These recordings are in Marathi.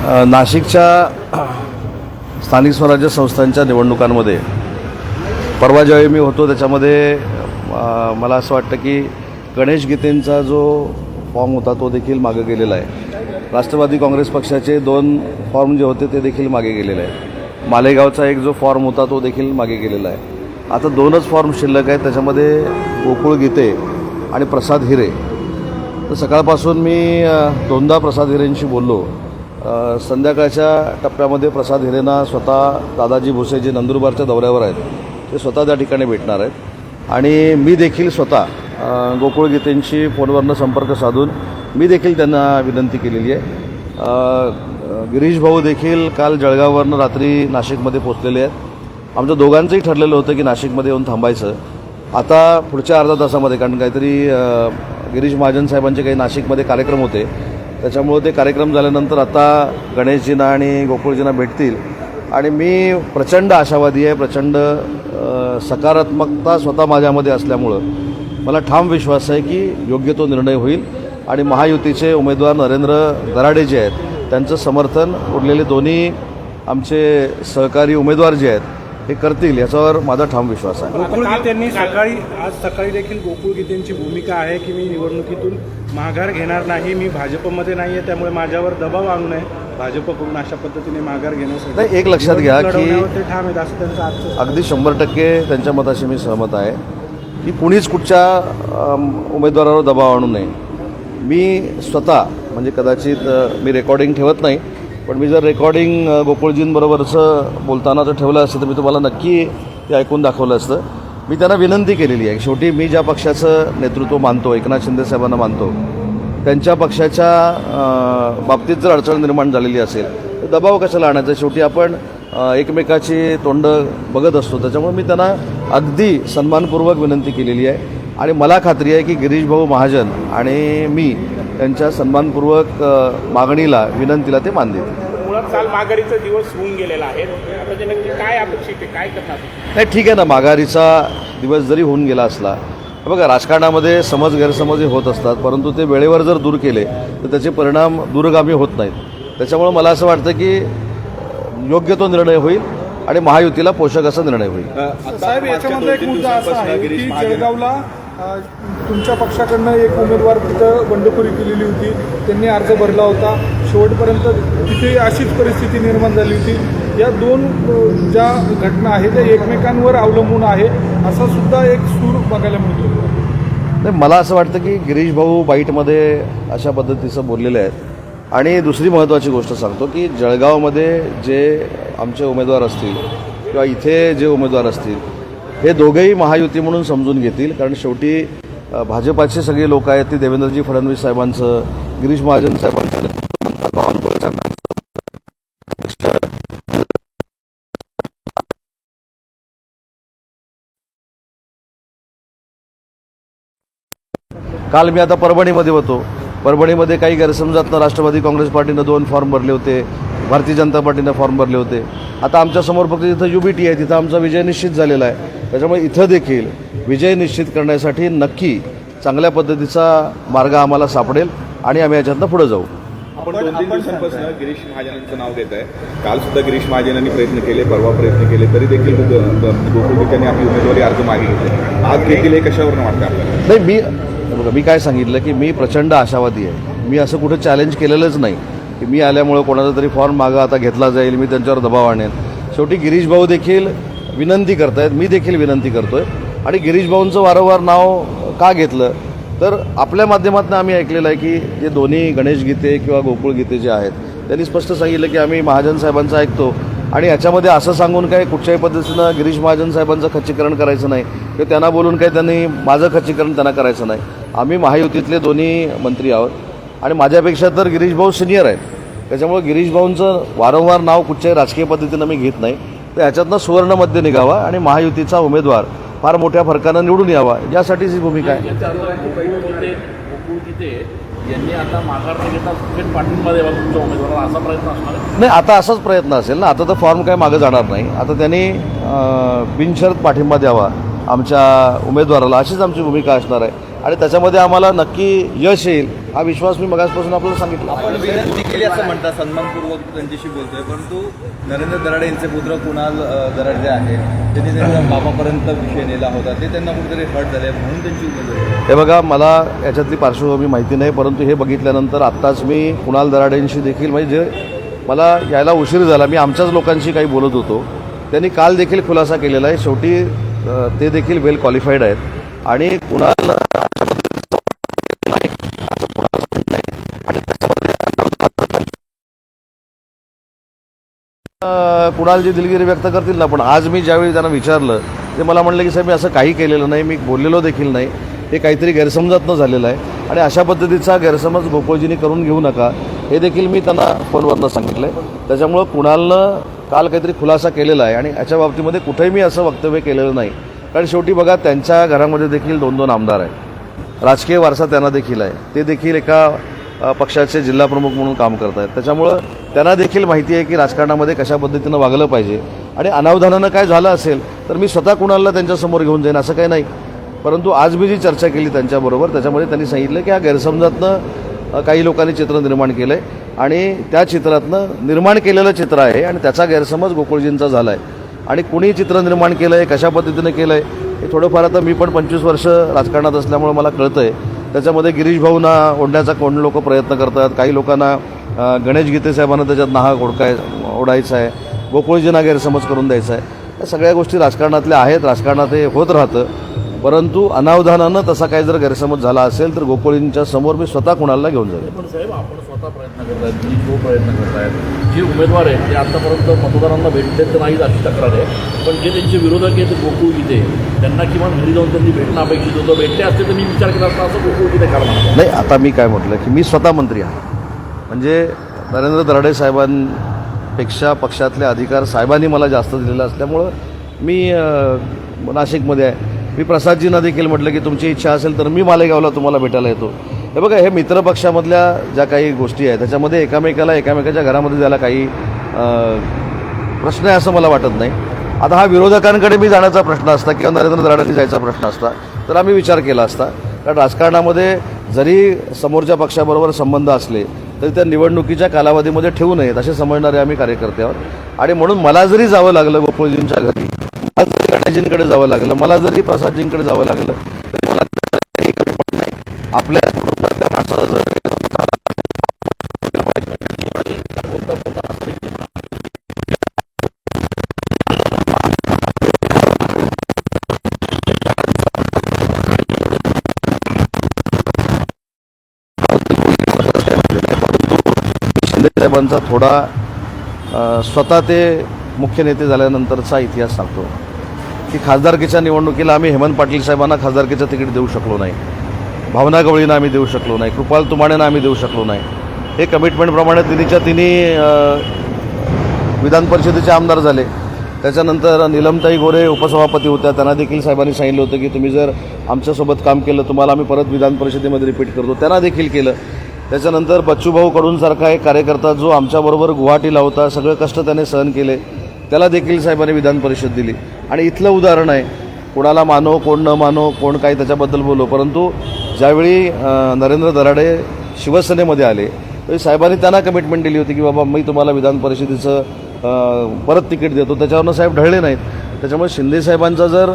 नाशिकच्या स्थानिक स्वराज्य संस्थांच्या निवडणुकांमध्ये परवा ज्यावेळी मी होतो त्याच्यामध्ये मला असं वाटतं की गणेश गीतेंचा जो फॉर्म होता तो देखील मागे गेलेला आहे. राष्ट्रवादी काँग्रेस पक्षाचे 2 फॉर्म जे होते ते देखील मागे गेलेले आहे. मालेगावचा एक जो फॉर्म होता तो देखील मागे गेलेला आहे. आता 2च फॉर्म शिल्लक आहेत, त्याच्यामध्ये गोकुळ गीते आणि प्रसाद हिरे. तर सकाळपासून मी 2दा प्रसाद हिरेंशी बोललो. संध्याकाळच्या टप्प्यामध्ये प्रसाद हिरेंना स्वतः दादाजी भुसे जे नंदुरबारच्या दौऱ्यावर आहेत ते स्वतः त्या ठिकाणी भेटणार आहेत आणि मी देखील स्वतः गोकुळ गीतेंशी फोनवरनं संपर्क साधून मी देखील त्यांना विनंती केलेली आहे. गिरीश भाऊ देखील काल जळगाववरनं रात्री नाशिकमध्ये पोचलेले आहेत. आमच्या दोघांचंही ठरलेलं होतं की नाशिकमध्ये येऊन थांबायचं. आता पुढच्या अर्धा तासामध्ये, कारण काहीतरी गिरीश महाजन साहेबांचे काही नाशिकमध्ये कार्यक्रम होते, त्याच्यामुळे ते कार्यक्रम झाल्यानंतर आता गणेशजींना आणि गोकुळजींना भेटतील आणि मी प्रचंड आशावादी आहे. प्रचंड सकारात्मकता स्वतः माझ्यामध्ये असल्यामुळं मला ठाम विश्वास आहे की योग्य तो निर्णय होईल आणि महायुतीचे उमेदवार नरेंद्र गराडे जे आहेत त्यांचं समर्थन उरलेले दोन्ही आमचे सहकारी उमेदवार जे आहेत हे करतील याच्यावर माझा ठाम विश्वास आहे. गोकुळ गीतेंनी आज सकाळी देखील गोकुळ गीतेंची भूमिका आहे की मी निवडणुकीतून माघार घेणार नाही, मी भाजपमध्ये नाही आहे, त्यामुळे माझ्यावर दबाव आणू नये भाजपकडून अशा पद्धतीने माघार घेण्यासाठी. नाही, एक लक्षात घ्या की ठाम आहेत असं त्यांचं अगदी 100% त्यांच्या मताशी मी सहमत आहे की कुणीच कुठच्या उमेदवारावर दबाव आणू नये. मी स्वतः म्हणजे कदाचित मी रेकॉर्डिंग ठेवत नाही, पण मी जर रेकॉर्डिंग गोकुळजींबरोबरचं बोलतानाचं ठेवलं असतं तर मी तुम्हाला नक्की ते ऐकून दाखवलं असतं. मी त्यांना विनंती केलेली आहे. शेवटी मी ज्या पक्षाचं नेतृत्व मानतो, एकनाथ शिंदे साहेबांना मानतो, त्यांच्या पक्षाच्या बाबतीत जर अडचण निर्माण झालेली असेल तर दबाव कशाला आणायचा. शेवटी आपण एकमेकाची तोंड बघत असतो. त्याच्यामुळे मी त्यांना अगदी सन्मानपूर्वक विनंती केलेली आहे आणि मला खात्री आहे की गिरीश भाऊ महाजन आणि मी त्यांच्या सन्मानपूर्वक मागणीला, विनंतीला ते मान देतील. मुळात काल माघारीचा दिवस होऊन गेलेला आहे, आता ते नक्की काय अपेक्षित आहे, काय करणार? नाही, ठीक आहे ना, माघारीचा दिवस जरी होऊन गेला असला, बघा राजकारणामध्ये समज गैरसमजही होत असतात, परंतु ते वेळेवर जर दूर केले तर त्याचे परिणाम दूरगामी होत नाहीत. त्याच्यामुळे मला असं वाटतं की योग्य तो निर्णय होईल आणि महायुतीला पोषक असा निर्णय होईल. साहेब, याच्यामध्ये एक मुद्दा असा आहे की जळगावला तुमच्या पक्षाकडनं एक उमेदवार तिथं बंडखोरी केलेली होती, त्यांनी अर्ज भरला होता, शेवटपर्यंत तिथे अशीच परिस्थिती निर्माण झाली होती. या 2 ज्या घटना आहेत त्या एकमेकांवर अवलंबून आहे असा सुद्धा एक सूर बघायला मिळतो. नाही, मला असं वाटतं की गिरीश भाऊ बाईटमध्ये अशा पद्धतीचं बोललेले आहेत. आणि दुसरी महत्त्वाची गोष्ट सांगतो की जळगावमध्ये जे आमचे उमेदवार असतील किंवा इथे जे उमेदवार असतील हे दोघेही महायुती म्हणून समजून घेतील, कारण शेवटी भाजपाचे सगळे लोक आहेत ते देवेंद्रजी फडणवीस साहेबांचं, गिरीश महाजन साहेबांचं, काल मी आता परभणीमध्ये होतो. परभणीमध्ये काही गैरसमजातनं राष्ट्रवादी काँग्रेस पार्टीनं 2 फॉर्म भरले होते, भारतीय जनता पार्टीनं फॉर्म भरले होते. आता आमच्यासमोर फक्त तिथं UBT आहे, तिथं आमचा विजय निश्चित झालेला आहे. त्याच्यामुळे इथं देखील विजय निश्चित करण्यासाठी नक्की चांगल्या पद्धतीचा मार्ग आम्हाला सापडेल आणि आम्ही याच्यातनं पुढे जाऊ. आपण 2-3 दिवसांपासून गिरीश महाजनांचं नाव घेत आहे. काल सुद्धा गिरीश महाजनांनी प्रयत्न केले, परवा प्रयत्न केले, तरी देखील गोकुळ गीतेंनी आपली उमेदवारी अर्ज मागे घेतले. आज देखील हे कशावरून वाटतं आपल्याला? नाही, मी काय सांगितलं की मी प्रचंड आशावादी आहे. मी असं कुठं चॅलेंज केलेलंच नाही की मी आल्यामुळं कोणाचा तरी फॉर्म मागं आता घेतला जाईल, मी त्यांच्यावर दबाव आणेन. शेवटी गिरीश भाऊ देखील विनंती करतायत, मी देखील विनंती करतोय. आणि गिरीश भाऊंचं वारंवार नाव का घेतलं तर आपल्या माध्यमातून आम्ही ऐकलेलं आहे की जे दोन्ही गणेश गीते किंवा गोकुळ गीते जे आहेत त्यांनी स्पष्ट सांगितलं की आम्ही महाजन साहेबांचं ऐकतो आणि याच्यामध्ये असं सांगून काय कुठच्याही पद्धतीनं गिरीश महाजन साहेबांचं खच्चीकरण करायचं नाही किंवा त्यांना बोलून काही त्यांनी माझं खच्चीकरण त्यांना करायचं नाही. आम्ही महायुतीतले दोन्ही मंत्री आहोत आणि माझ्यापेक्षा तर गिरीश भाऊ सिनियर आहेत. त्याच्यामुळे गिरीश भाऊंचं वारंवार नाव कुठच्याही राजकीय पद्धतीनं मी घेत नाही. तर ह्याच्यातनं सुवर्णमध्ये निघावा आणि महायुतीचा उमेदवार फार मोठ्या फरकानं निवडून यावा, यासाठीच ही भूमिका आहे. यांनी आता माघार न घेता थेट पाठिंबा द्यावा तुमच्या उमेदवाराला, असा प्रयत्न असणार आहे? नाही, आता असाच प्रयत्न असेल ना. आता तर फॉर्म काय मागं जाणार नाही. आता त्यांनी बिनशर्त पाठिंबा द्यावा आमच्या उमेदवाराला, अशीच आमची भूमिका असणार आहे आणि त्याच्यामध्ये आम्हाला नक्की यश येईल हा विश्वास मी मगासपासून आपल्याला सांगितला. आपण विनंती केली असं म्हणतात, सन्मानपूर्वक त्यांच्याशी बोलतोय, परंतु नरेंद्र दराड यांचे पुत्र कुणाल दराड जे आहे त्यांनी त्यांच्या बाबापर्यंत विषय नेला होता, ते त्यांना कुठेतरी हट झाले म्हणून त्यांची उमेदवारी. हे बघा, मला याच्यातली पार्श्वभूमी माहिती नाही, परंतु हे बघितल्यानंतर आत्ताच मी कुणाल दराडेंशी देखील म्हणजे जे मला यायला उशीर झाला, मी आमच्याच लोकांशी काही बोलत होतो, त्यांनी काल देखील खुलासा केलेला आहे. शेवटी ते देखील वेल क्वालिफाईड आहेत आणि कुणाल कुणाल जी दिलगिरी व्यक्त करतील ना, पण आज मी ज्यावेळी त्यांना विचारलं ते मला म्हणलं की साहेब मी असं काही केलेलं नाही, मी बोललेलो देखील नाही, हे काहीतरी गैरसमजातनं झालेलं आहे आणि अशा पद्धतीचा गैरसमज गोकुळजींनी करून घेऊ नका हे देखील मी त्यांना फोनवरनं सांगितलं आहे. त्याच्यामुळं कुणालनं काल काहीतरी खुलासा केलेला आहे आणि याच्या बाबतीमध्ये कुठेही मी असं वक्तव्य केलेलं नाही, कारण शेवटी बघा त्यांच्या घरामध्ये देखील 2-2 आमदार आहेत, राजकीय वारसा त्यांना देखील आहे, ते देखील एका पक्षाचे जिल्हाप्रमुख म्हणून काम करत आहेत. त्याच्यामुळं त्यांना देखील माहिती आहे की राजकारणामध्ये कशा पद्धतीनं वागलं पाहिजे आणि अनावधानानं काय झालं असेल तर मी स्वतः कुणाला त्यांच्यासमोर घेऊन जाईन असं काही नाही. परंतु आज मी जी चर्चा केली त्यांच्याबरोबर त्याच्यामध्ये त्यांनी सांगितलं की हा गैरसमजातनं काही लोकांनी चित्र निर्माण केलं आहे आणि त्या चित्रातनं निर्माण केलेलं चित्र आहे आणि त्याचा गैरसमज गोकुळजींचा झाला आहे आणि कुणी चित्र निर्माण केलं आहे, कशा पद्धतीनं केलं आहे हे थोडंफार आता मी पण 25 वर्ष राजकारणात असल्यामुळे मला कळतं आहे. त्याच्यामध्ये गिरीश भाऊंना ओढण्याचा कोण लोक प्रयत्न करतात, काही लोकांना गणेश गीते साहेबांना त्याच्यात नाहक ओढायचा आहे, गोकुळजींना गैरसमज करून द्यायचा आहे. या सगळ्या गोष्टी राजकारणातल्या आहेत, राजकारणात हे होत राहतं, परंतु अनावधानानं तसा काही जर गैरसमज झाला असेल तर गोकुळजींच्या समोर मी स्वतः कुणाला घेऊन जाईल. पण साहेब आपण स्वतः प्रयत्न करत आहेत, दिलीप भाऊ प्रयत्न करत आहेत, जे उमेदवार आहेत ते आतापर्यंत मतदारांना भेटले तर नाहीत अशी तक्रार आहे, पण जे त्यांचे विरोधक आहेत गोकुळ गीते त्यांना किमान घरी जाऊन त्यांनी भेटणं अपेक्षित होतं, भेटले असते तर मी विचार केला असता असं गोकुळ गीते करणार नाही. आता मी काय म्हटलं की मी स्वतः मंत्री आहे, म्हणजे नरेंद्र दराडे साहेबांपेक्षा पक्षातले अधिकार साहेबांनी मला जास्त दिलेले असल्यामुळं मी नाशिकमध्ये आहे. मी प्रसादजींना देखील म्हटलं की तुमची इच्छा असेल तर मी मालेगावला तुम्हाला भेटायला येतो. हे बघा, हे मित्रपक्षामधल्या ज्या काही गोष्टी आहेत त्याच्यामध्ये एकामेकाच्या घरामध्ये जायला काही प्रश्न आहे असं मला वाटत नाही. आता हा विरोधकांकडे मी जाण्याचा प्रश्न असता किंवा नरेंद्र दराडेंनी जायचा प्रश्न असता तर आम्ही विचार केला असता, कारण राजकारणामध्ये जरी समोरच्या पक्षाबरोबर संबंध असले तरी त्या निवडणुकीच्या कालावधीमध्ये ठेवू नयेत असे समजणारे आम्ही कार्यकर्ते आहोत आणि म्हणून मला जरी जावं लागलं गोकुळजींच्या घरी, मला जरी गणेशजींकडे जावं लागलं, मला जरी प्रसादजींकडे जावं लागलं तरी मला काही कमी पडत नाही. आपल्या कुटुंबातल्या माणसाला जर शिंदे साहेबांचा थोडा स्वतः ते मुख्य नेते झाल्यानंतरचा इतिहास सांगतो की खासदारकीच्या निवडणुकीला आम्ही हेमंत पाटील साहेबांना खासदारकीचं तिकीट देऊ शकलो नाही, भावना गवळींना आम्ही देऊ शकलो नाही, कृपाल तुमाणेंना आम्ही देऊ शकलो नाही. हे कमिटमेंटप्रमाणे तिन्ही विधान परिषदेचे आमदार झाले. त्याच्यानंतर नीलमताई गोरे उपसभापती होत्या, त्यांना देखील साहेबांनी सांगितलं होतं की तुम्ही जर आमच्यासोबत काम केलं तुम्हाला आम्ही परत विधान परिषदेमध्ये रिपीट करतो, त्यांना देखील केलं. त्याच्यानंतर बच्चूभाऊ कडूंसारखा एक कार्यकर्ता जो आमच्याबरोबर गुवाहाटीला होता, सगळे कष्ट त्याने सहन केले, त्याला देखील साहेबांनी विधान परिषद दिली. आणि इथलं उदाहरण आहे, कोणाला मानो कोण न मानो कोण काही त्याच्याबद्दल बोलो, परंतु ज्यावेळी नरेंद्र दराडे शिवसेनेमध्ये आले तरी साहेबांनी त्यांना कमिटमेंट दिली होती की बाबा मी तुम्हाला विधान परिषदेचं परत तिकीट देतो. त्याच्यावरनं साहेब ढळले नाहीत. त्याच्यामुळे शिंदे साहेबांचा जर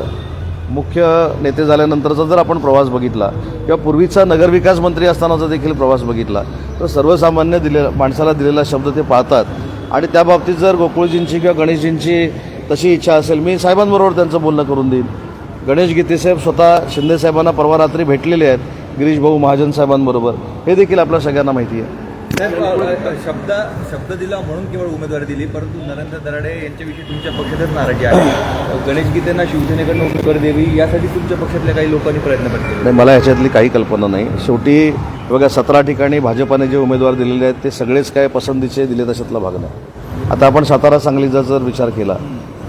मुख्य नेते झाल्यानंतरचा जर आपण प्रवास बघितला किंवा पूर्वीचा नगरविकास मंत्री असतानाचा देखील प्रवास बघितला तर सर्वसामान्य माणसाला दिलेला शब्द ते पाळतात. आणि त्या बाबतीत जर गोकुळजींची किंवा गणेशजींची तशी इच्छा असेल मी साहेबांबरोबर त्यांचं बोलणं करून देईन. गणेश गीते साहेब स्वतः शिंदे साहेबांना परवा रात्री भेटलेले आहेत गिरीश भाऊ महाजन साहेबांबरोबर, हे देखील आपल्या सगळ्यांना माहिती आहे. शब्द दिला म्हणून केवळ उमेदवारी दिली, परंतु नरेंद्र दराडे यांच्याविषयी तुमच्या पक्षातच नाराजी आहे. गणेश गीतेंना शिवसेनेकडून उमेदवारी द्यावी यासाठी तुमच्या पक्षातल्या काही लोकांनी प्रयत्न केले. नाही, मला ह्याच्यातली काही कल्पना नाही. शेवटी बघा 17 ठिकाणी भाजपाने जे उमेदवार दिलेले आहेत ते सगळेच काय पसंतीचे दिले तशातला भाग नाही. आता आपण सातारा सांगलीचा जर विचार केला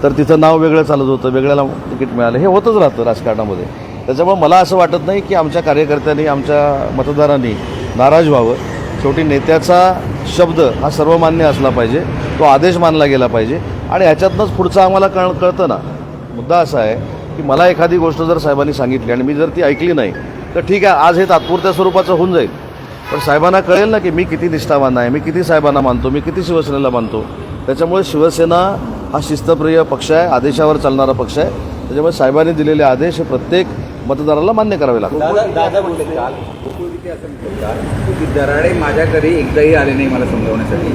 तर तिथं नाव वेगळं चालत होतं, वेगळ्याला तिकीट मिळालं, हे होतच राहतं राजकारणामध्ये. त्याच्यामुळे मला असं वाटत नाही की आमच्या कार्यकर्त्यांनी आमच्या मतदारांनी नाराज व्हावं. शेवटी नेत्याचा शब्द हा सर्वमान्य असला पाहिजे, तो आदेश मानला गेला पाहिजे आणि ह्याच्यातनंच पुढचं आम्हाला कळतं ना. मुद्दा असा आहे की मला एखादी गोष्ट जर साहेबांनी सांगितली आणि मी जर ती ऐकली नाही तर ठीक आहे, आज हे तात्पुरत्या स्वरूपाचं होऊन जाईल, पण साहेबांना कळेल ना की मी किती निष्ठावान आहे, मी किती साहेबांना मानतो, मी किती शिवसेनेला मानतो. त्याच्यामुळे शिवसेना हा शिस्तप्रिय पक्ष आहे, आदेशावर चालणारा पक्ष आहे. त्याच्यामुळे साहेबांनी दिलेले आदेश हे प्रत्येक मतदाराला मान्य करावे लागतात. दादा बोलले काल गोकुळगिते असं म्हणतात की दराडे माझ्या घरी एकदाही आले नाही मला समजावण्यासाठी.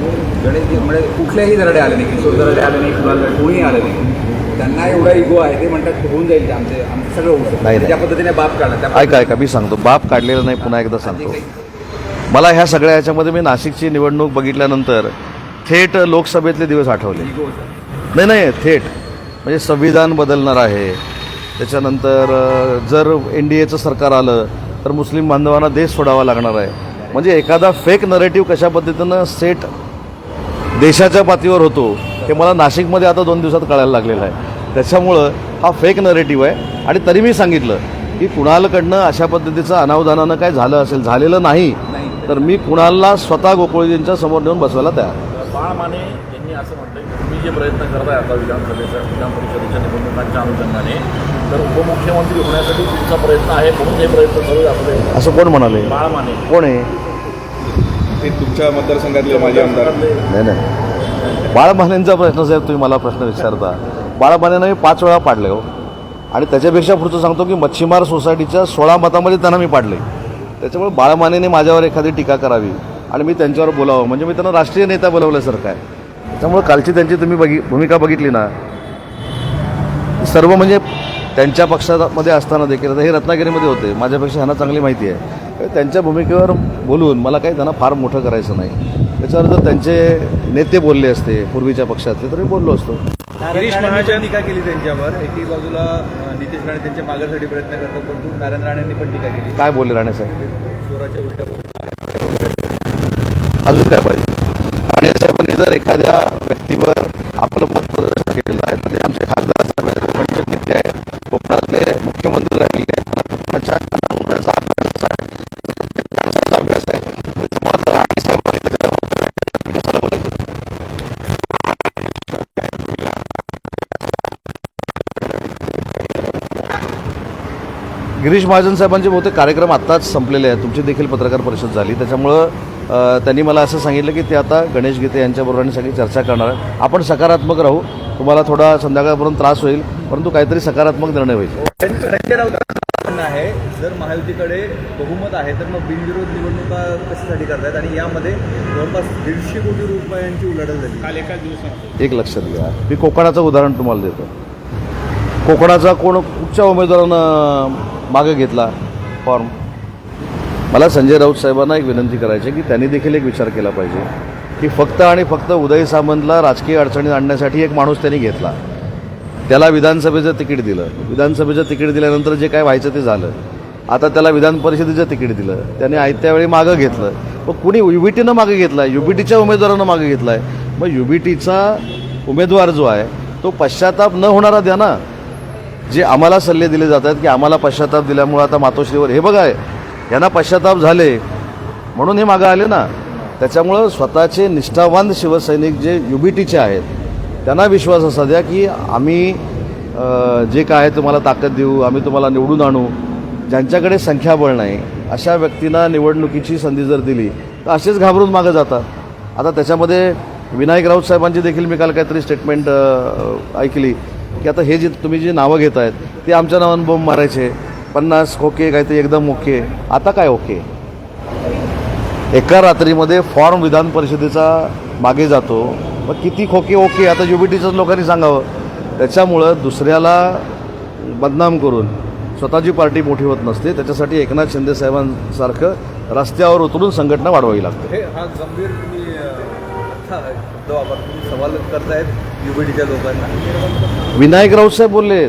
गणेश म्हणजे कुठल्याही दराडे आले नाही, किशोर दराडे आले नाही, कुणाल कोणीही आले नाही. त्यांना एवढा इगो आहे, ते म्हणतात होऊन जाईल, आमचं सगळं होऊ शकतं. नाही. ज्या पद्धतीने बाप काढला ऐका मी सांगतो, बाप काढलेला नाही. पुन्हा एकदा सांगतो, मला ह्या सगळ्या ह्याच्यामध्ये मी नाशिकची निवडणूक बघितल्यानंतर थेट लोकसभेतले दिवस आठवले. नाही थेट म्हणजे संविधान बदलणार आहे. त्याच्यानंतर जर NDAचं सरकार आलं तर मुस्लिम बांधवांना देश सोडावा लागणार आहे. म्हणजे एखादा फेक नरेटिव्ह कशा पद्धतीनं सेट देशाच्या पातळीवर होतो हे मला नाशिकमध्ये आता 2 दिवसात कळायला लागलेलं आहे. त्याच्यामुळं हा फेक नरेटिव्ह आहे. आणि तरी मी सांगितलं की कुणालकडनं अशा पद्धतीचं अनावधानानं काय झालं असेल, झालेलं नाही तर मी कुणालला स्वतः गोकुळजींच्या समोर नेऊन बसवायला तयार. बाळ माने यांनी असं म्हटलं की तुम्ही जे प्रयत्न करताय आता विधान परिषदेच्या निवडणुकांच्या अनुषंगाने, तर उपमुख्यमंत्री होण्यासाठी तुमचा प्रयत्न आहे म्हणून हे प्रयत्न करू आपले. असं कोण म्हणाले? बाळ माने. कोण आहे ते तुमच्या मतदारसंघातले माजी आमदार. नाही बाळमानेंचा प्रश्न साहेब, तुम्ही मला प्रश्न विचारता. बाळमानेंना मी 5 वेळा पाडले हो. आणि त्याच्यापेक्षा पुढचं सांगतो की मच्छीमार सोसायटीच्या 16 मतामध्ये त्यांना मी पाडले. त्याच्यामुळे बाळमानेने माझ्यावर एखादी टीका करावी आणि मी त्यांच्यावर बोलावं म्हणजे मी त्यांना राष्ट्रीय नेता बोलवल्यासारखं आहे. त्यामुळे कालची त्यांची तुम्ही भूमिका बघितली ना, सर्व म्हणजे त्यांच्या पक्षामध्ये असताना देखील, आता हे रत्नागिरीमध्ये होते, माझ्यापेक्षा ह्यांना चांगली माहिती आहे. त्यांच्या भूमिकेवर बोलून मला काही त्यांना फार मोठं करायचं नाही. त्याच्यावर जर त्यांचे नेते बोलले असते पूर्वीच्या पक्षातले तरी बोललो असतो. गिरीश महाजन टीका केली त्यांच्यावर. एकी बाजूला नितेश राणे त्यांच्या मागासाठी प्रयत्न करतात, परंतु नारायण राणेंनी पण टीका केली. काय बोलले राणे साहेब? चोराच्या उलट्या अजून काय पाहिजे? राणे साहेबांनी जर एखाद्या व्यक्तीवर आपलं मत प्रदर्शन केलेलं आहे तर ते आमचे खासदार साहेब नेते आहेत, कोकणातले मुख्यमंत्री राहिले आहेत, कोकणाच्या कानाकोपऱ्याचा अभ्यास आहे, अभ्यास आहे. त्याच्यामुळे राणे साहेबांनी गिरीश महाजन साहेबांचे बहुतेक कार्यक्रम आत्ताच संपलेले आहेत. तुमची देखील पत्रकार परिषद झाली. त्याच्यामुळं त्यांनी मला असं सांगितलं की ते आता गणेश गीते यांच्याबरोबर आणि सगळी चर्चा करणार आहे. आपण सकारात्मक राहू. तुम्हाला थोडा संध्याकाळपर्यंत त्रास होईल, परंतु काहीतरी सकारात्मक निर्णय होईल. संजय राऊतांना आहे, जर महायुतीकडे बहुमत आहे तर मग बिनविरोध निवडणुका कशासाठी करतायत आणि यामध्ये जवळपास 150 कोटी रुपयांची उलाढाल झाली काल एकाच दिवसात. एक लक्षात घ्या, मी कोकणाचं उदाहरण तुम्हाला देतो. कोकणाचा कुठच्या उमेदवारानं मागे घेतला फॉर्म? मला संजय राऊत साहेबांना एक विनंती करायची की त्यांनी देखील एक विचार केला पाहिजे की फक्त आणि फक्त उदय सामंतला राजकीय अडचणीत आणण्यासाठी एक माणूस त्यांनी घेतला, त्याला विधानसभेचं तिकीट दिलं, विधानसभेचं तिकीट दिल्यानंतर जे काय व्हायचं ते झालं. आता त्याला विधान परिषदेचं तिकीट दिलं, त्याने आयत्या वेळी मागं घेतलं. मग कुणी UBTनं मागे घेतला आहे, UBTच्या उमेदवारानं मागे घेतला आहे. मग UBTचा उमेदवार जो आहे तो पश्चाताप न होणारा द्या ना. जे आम्हाला सल्ले दिले जात आहेत की आम्हाला पश्चाताप दिल्यामुळे आता मातोश्रीवर, हे बघा यांना पश्चाताप झाले म्हणून हे मागं आले ना. त्याच्यामुळं स्वतःचे निष्ठावान शिवसैनिक जे UBTचे आहेत त्यांना विश्वास असा द्या की आम्ही जे काय तुम्हाला ताकद देऊ, आम्ही तुम्हाला निवडून आणू. ज्यांच्याकडे संख्याबळ नाही अशा व्यक्तींना निवडणुकीची संधी जर दिली तर असेच घाबरून मागं जातात. आता त्याच्यामध्ये विनायक राऊत साहेबांची देखील मी काल काहीतरी स्टेटमेंट ऐकली की आता हे जे तुम्ही जी नावं घेत आहेत ते आमच्या नावानं बॉम्ब मारायचे, 50 खोके काहीतरी एकदम ओके. आता काय ओके? एका रात्रीमध्ये फॉर्म विधान परिषदेचा मागे जातो, मग किती खोके ओके आता UBTच्याच लोकांनी सांगावं. त्याच्यामुळं दुसऱ्याला बदनाम करून स्वतःची पार्टी मोठी होत नसते. त्याच्यासाठी एकनाथ शिंदे साहेबांसारखं रस्त्यावर उतरून संघटना वाढवावी लागते. हे हा गंभीर तुम्ही सवाल करतायत UBTच्या लोकांना. विनायक राऊत साहेब बोलले,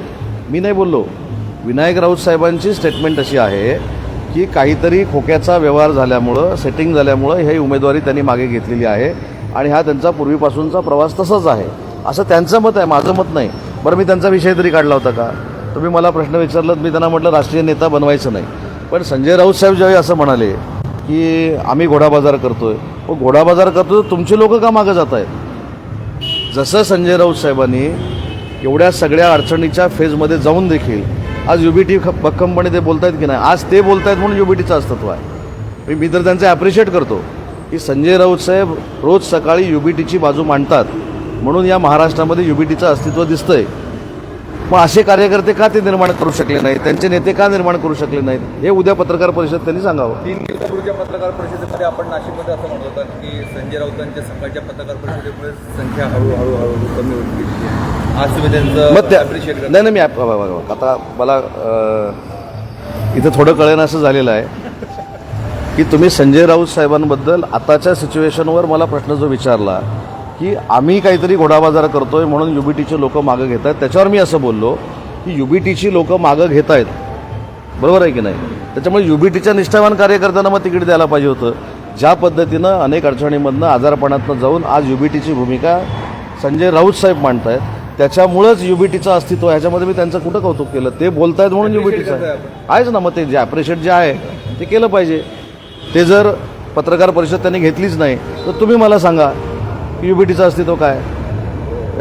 मी नाही बोललो. विनायक राऊत साहेबांची स्टेटमेंट अशी आहे की काहीतरी खोक्याचा व्यवहार झाल्यामुळं, सेटिंग झाल्यामुळं ही उमेदवारी त्यांनी मागे घेतलेली आहे आणि हा त्यांचा पूर्वीपासूनचा प्रवास तसाच आहे असं त्यांचं मत आहे, माझं मत नाही. बरं, मी त्यांचा विषय तरी काढला होता का? तुम्ही मला प्रश्न विचारलात, मी त्यांना म्हटलं राष्ट्रीय नेता बनवायचं नाही. पण संजय राऊत साहेब ज्यावेळी असं म्हणाले की आम्ही घोडाबाजार करतोय, मग घोडाबाजार करतो तर तुमचे लोक का मागं जात आहेत? जसं संजय राऊत साहेबांनी एवढ्या सगळ्या अडचणीच्या फेजमध्ये जाऊन देखील आज UBT भक्कमपणे ते बोलतायत की नाही, आज ते बोलतायत म्हणून UBTचं अस्तित्व आहे. मी तर त्यांचं ॲप्रिशिएट करतो की संजय राऊत साहेब रोज सकाळी युबीटीची बाजू मांडतात म्हणून या महाराष्ट्रामध्ये युबीटीचं अस्तित्व दिसतंय. मग असे कार्यकर्ते का ते निर्माण करू शकले नाहीत, त्यांचे नेते का निर्माण करू शकले नाहीत, हे उद्या पत्रकार परिषद त्यांनी सांगावं. 3 दिवसापूर्वीच्या पत्रकार परिषदेमध्ये आपण नाशिकमध्ये असं म्हणत होता की संजय राऊतांच्या सकाळच्या पत्रकार परिषदेमुळे संख्या हळूहळू कमी होत गेली. आज तुम्ही त्यांचं मग त्या ॲप्रिशिएट करता. नाही मी आता मला इथं थोडं कळेन असं झालेलं आहे की तुम्ही संजय राऊत साहेबांबद्दल आताच्या सिच्युएशनवर मला प्रश्न जो विचारला की आम्ही काहीतरी घोडाबाजार करतोय म्हणून युबीटीचे लोक मागं घेत आहेत, त्याच्यावर मी असं बोललो की युबीटीची लोक मागं घेत आहेत, बरोबर आहे की नाही. त्याच्यामुळे युबीटीच्या निष्ठावान कार्यकर्त्यांना मग तिकीट द्यायला पाहिजे होतं. ज्या पद्धतीनं अनेक अडचणीमधनं आजारपणातनं जाऊन आज युबीटीची भूमिका संजय राऊत साहेब मांडत आहेत, त्याच्यामुळंच युबीटीचं अस्तित्व ह्याच्यामध्ये मी त्यांचं कुठं कौतुक केलं. ते बोलतायत म्हणून युबीटीचं आहेच ना. मग ते जे ॲप्रिशिएट जे आहे ते केलं पाहिजे. ते जर पत्रकार परिषद त्यांनी घेतलीच नाही तर तुम्ही मला सांगा की युबीटीचं अस्तित्व काय.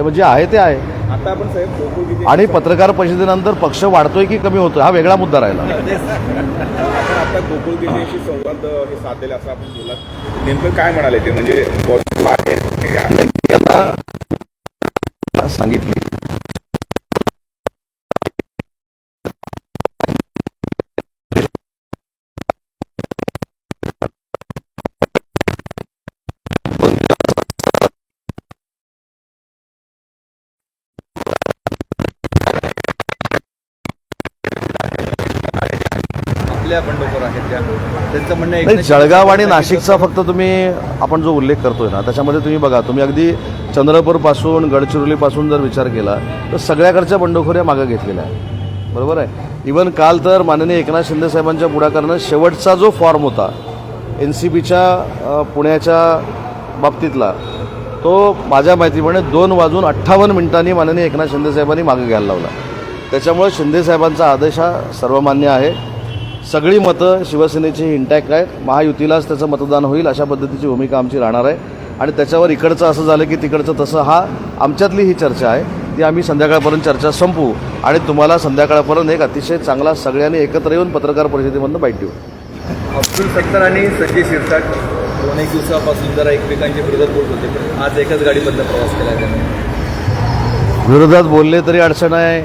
म्हणजे आहे ते आहे. आता आपण साहेब गोकुळ गीते आणि पत्रकार परिषदेनंतर पक्ष वाढतोय की कमी होतोय हा वेगळा मुद्दा राहिला. आपण आता गोकुळ गीतेशी संवाद हे साधलेला असं आपण बोललात, नेमकं काय म्हणाले ते, म्हणजे सांगितली आपल्या बंडखोर आहेत त्यांचं म्हणणं नाही. एकनाथ जळगाव आणि शिंदे नाशिकचा फक्त तुम्ही आपण जो उल्लेख करतोय ना त्याच्यामध्ये तुम्ही बघा, तुम्ही अगदी चंद्रपूरपासून गडचिरोलीपासून जर विचार केला तर सगळ्याकडच्या बंडखोऱ्या मागं घेतलेल्या आहे, बरोबर आहे. इवन काल तर माननीय एकनाथ शिंदे साहेबांच्या पुढाकारानं शेवटचा जो फॉर्म होता NCPच्या पुण्याच्या बाबतीतला तो माझ्या माहितीप्रमाणे 2:58 माननीय एकनाथ शिंदे साहेबांनी मागे घ्यायला लावला. त्याच्यामुळे शिंदे साहेबांचा आदेश हा सर्वमान्य आहे. सगळी मतं शिवसेनेची इंटॅक्ट आहेत. महायुतीलाच त्याचं मतदान होईल अशा पद्धतीची भूमिका आमची राहणार आहे. आणि त्याच्यावर इकडचं असं झालं की तिकडचं तसं, हा आमच्यातली ही चर्चा आहे ती आम्ही संध्याकाळपर्यंत चर्चा संपवू आणि तुम्हाला संध्याकाळपर्यंत एक अतिशय चांगला सगळ्यांनी एकत्र येऊन पत्रकार परिषदेमधून बाईट देऊ. अब्दुल सत्तार आणि संजय शिरसाट 2-1 दिवसापासून जरा एकमेकांच्या विरोधात बोलत होते, पण आज एकाच गाडीमधला प्रवास केला आहे त्यांनी. विरोधात बोलले तरी अडचण आहे,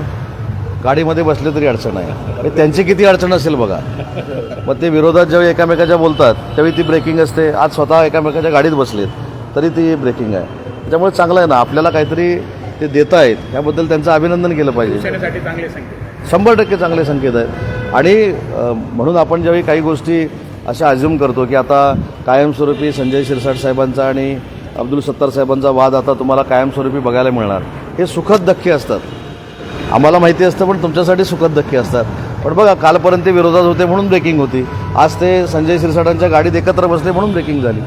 गाडीमध्ये बसले तरी अडचण आहे. त्यांची किती अडचण असेल बघा. मग ते विरोधात जेव्हा एकामेकाच्या बोलतात त्यावेळी ती ब्रेकिंग असते. आज स्वतः एकामेकाच्या गाडीत बसलेत तरी ती ब्रेकिंग आहे. त्याच्यामुळे चांगलं आहे ना, आपल्याला काहीतरी ते देत आहेत याबद्दल त्यांचं अभिनंदन केलं पाहिजे. शिवसेनेसाठी चांगले संकेत. 100% चांगले संकेत आहेत. आणि म्हणून आपण ज्यावेळी काही गोष्टी अशा अज्युम करतो की आता कायमस्वरूपी संजय शिरसाट साहेबांचा आणि अब्दुल सत्तार साहेबांचा वाद आता तुम्हाला कायमस्वरूपी बघायला मिळणार, हे सुखद धक्के असतात. आम्हाला माहिती असतं पण तुमच्यासाठी सुखद धक्के असतात. पण बघा, कालपर्यंत ते विरोधात होते म्हणून ब्रेकिंग होती, आज ते संजय शिरसाटांच्या गाडीत एकत्र बसले म्हणून ब्रेकिंग झाली.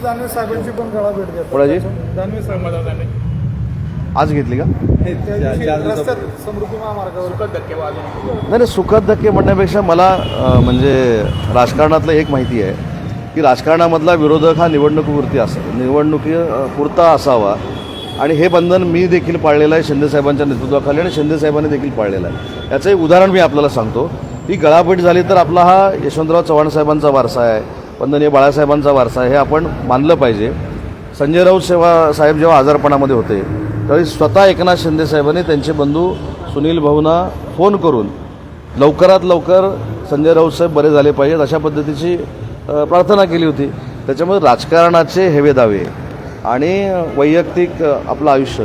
दानवे साहेबांची पण गळा भेट घेतली. कोणाची? दानवे साहेब आज घेतली का? रस्त्यात समृद्धी महामार्गावर सुखद धक्के वाजून नाही, सुखद धक्के म्हणण्यापेक्षा मला म्हणजे राजकारणातलं एक माहिती आहे की राजकारणामधला विरोधक हा निवडणुकीपुरता असावा. आणि हे बंधन मी देखील पाळलेलं आहे शिंदेसाहेबांच्या नेतृत्वाखाली आणि शिंदेसाहेबांनी देखील पाळलेलं आहे. याचं एक उदाहरण मी आपल्याला सांगतो. ही गळाभेट झाली तर आपला हा यशवंतराव चव्हाण साहेबांचा वारसा आहे, वंदनीय बाळासाहेबांचा वारसा आहे, हे आपण मानलं पाहिजे. संजय राऊत साहेब जेव्हा आजारपणामध्ये होते त्यावेळी स्वतः एकनाथ शिंदे साहेबांनी त्यांचे बंधू सुनील भाऊंना फोन करून लवकरात लवकर संजय राऊत साहेब बरे झाले पाहिजेत अशा पद्धतीची प्रार्थना केली होती. त्याच्यामुळे राजकारणाचे हेवे दावे आणि वैयक्तिक आपलं आयुष्य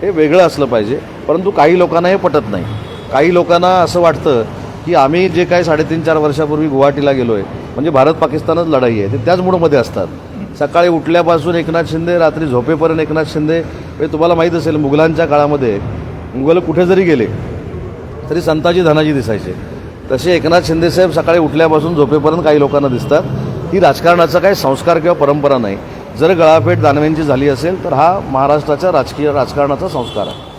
हे वेगळं असलं पाहिजे. परंतु काही लोकांना हे पटत नाही. काही लोकांना असं वाटतं की आम्ही जे काही 3.5-4 वर्षापूर्वी गुवाहाटीला गेलो आहे म्हणजे भारत पाकिस्तानच लढाई आहे, ते त्याच मूडमध्ये असतात. सकाळी उठल्यापासून एकनाथ शिंदे, रात्री झोपेपर्यंत एकनाथ शिंदे. म्हणजे तुम्हाला माहीत असेल मुघलांच्या काळामध्ये मुघल कुठे जरी गेले तरी संताजी धनाजी दिसायचे, तसे एकनाथ शिंदेसाहेब सकाळी उठल्यापासून झोपेपर्यंत काही लोकांना दिसतात. ही राजकारणाचा काही संस्कार किंवा परंपरा नाही. जर गळाभेट दानवेंची झाली असेल तर हा महाराष्ट्राच्या राजकारणाचा संस्कार आहे.